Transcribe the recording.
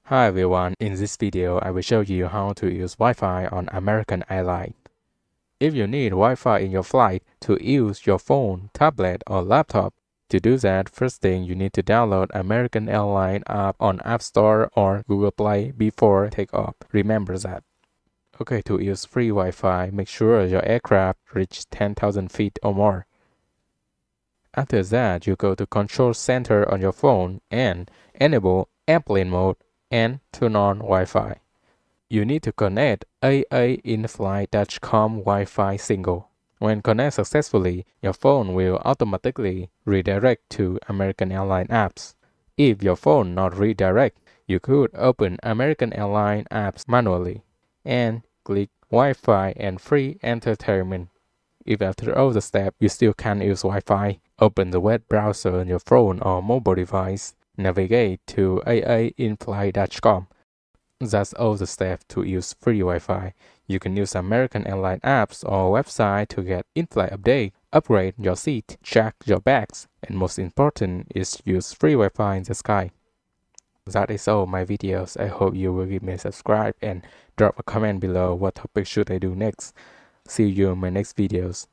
Hi everyone, in this video I will show you how to use Wi-Fi on American Airlines. If you need Wi-Fi in your flight to use your phone, tablet or laptop, to do that, first thing you need to download American Airlines app on App Store or Google Play before takeoff. Remember that. Okay, to use free Wi-Fi, make sure your aircraft reach 10,000 feet or more. After that, you go to Control Center on your phone and enable Airplane Mode and turn on Wi-Fi. You need to connect aainflight.com Wi-Fi single. When connect successfully, your phone will automatically redirect to American Airlines apps. If your phone not redirect, you could open American Airlines apps manually and click Wi-Fi and free entertainment. If after all the steps you still can't use Wi-Fi, open the web browser on your phone or mobile device. Navigate to aainflight.com. That's all the steps to use free Wi-Fi. You can use American Airlines apps or website to get in-flight update, upgrade your seat, check your bags, and most important is use free Wi-Fi in the sky. That is all my videos. I hope you will give me a subscribe and drop a comment below what topic should I do next. See you in my next videos.